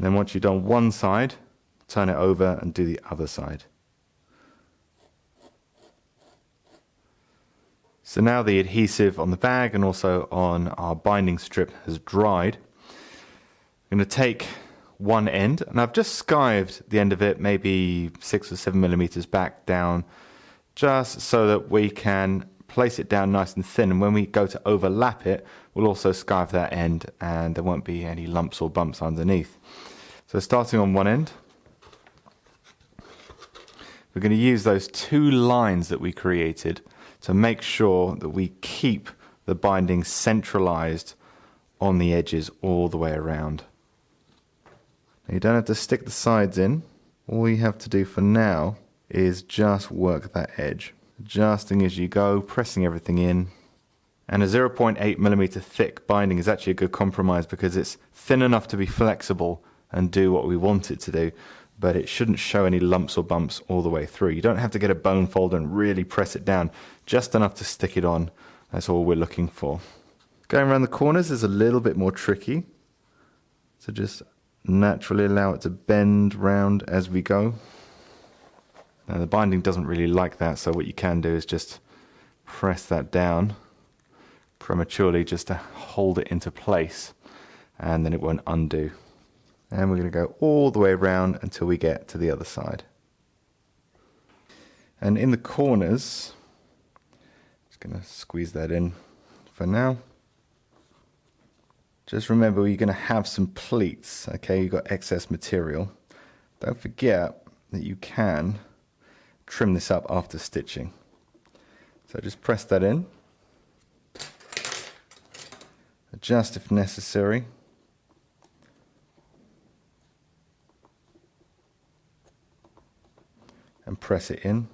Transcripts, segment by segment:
then once you've done one side, turn it over and do the other side. So now the adhesive on the bag and also on our binding strip has dried. I'm going to take one end, and I've just skived the end of it maybe 6 or 7 millimeters back down, just so that we can place it down nice and thin, and when we go to overlap it, we'll also skive that end and there won't be any lumps or bumps underneath. So starting on one end, we're going to use those 2 lines that we created to make sure that we keep the binding centralized on the edges all the way around. Now, you don't have to stick the sides in. All you have to do for now is just work that edge, adjusting as you go, pressing everything in. And a 0.8 millimeter thick binding is actually a good compromise because it's thin enough to be flexible and do what we want it to do, but it shouldn't show any lumps or bumps all the way through. You don't have to get a bone folder and really press it down, just enough to stick it on. That's all we're looking for. Going around the corners is a little bit more tricky, so just naturally allow it to bend round as we go. Now the binding doesn't really like that, so what you can do is just press that down prematurely just to hold it into place, and then it won't undo. And we're going to go all the way around until we get to the other side. And in the corners, just going to squeeze that in for now. Just remember, you're going to have some pleats, okay? You've got excess material. Don't forget that you can trim this up after stitching. So just press that in. Adjust if necessary. And press it in.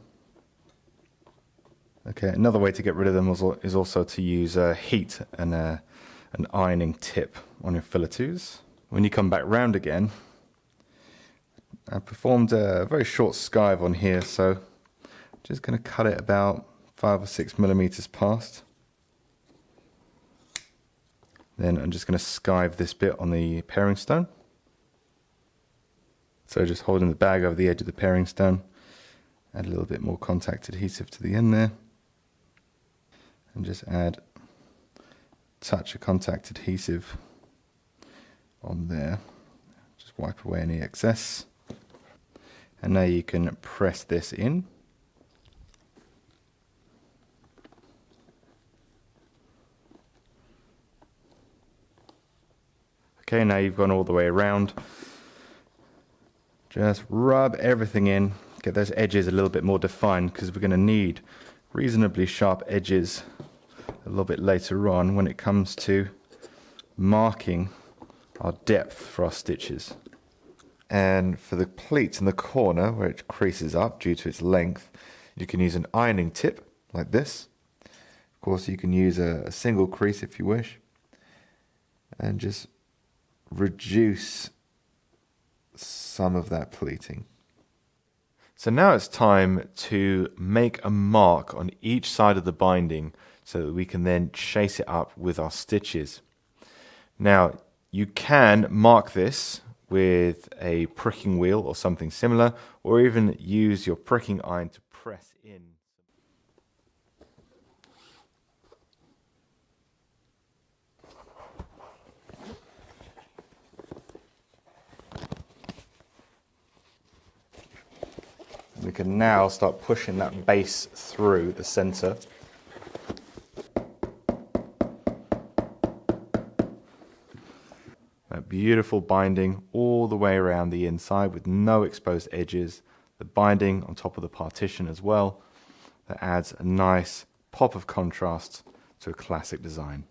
Okay, another way to get rid of them is also to use heat and an ironing tip on your filetous. When you come back round again, I performed a very short skive on here, so I'm just going to cut it about 5 or 6 millimeters past. Then I'm just going to skive this bit on the paring stone. So just holding the bag over the edge of the paring stone, add a little bit more contact adhesive to the end there, and just add a touch of contact adhesive on there. Just wipe away any excess. And now you can press this in. Okay, now you've gone all the way around. Just rub everything in, get those edges a little bit more defined, because we're going to need reasonably sharp edges a little bit later on when it comes to marking our depth for our stitches. And for the pleats in the corner where it creases up due to its length, you can use an ironing tip like this. Of course, you can use a single crease if you wish, and just reduce some of that pleating. So now it's time to make a mark on each side of the binding so that we can then chase it up with our stitches. Now you can mark this with a pricking wheel or something similar, or even use your pricking iron to press in. We can now start pushing that base through the center. That beautiful binding all the way around the inside with no exposed edges. The binding on top of the partition as well. That adds a nice pop of contrast to a classic design.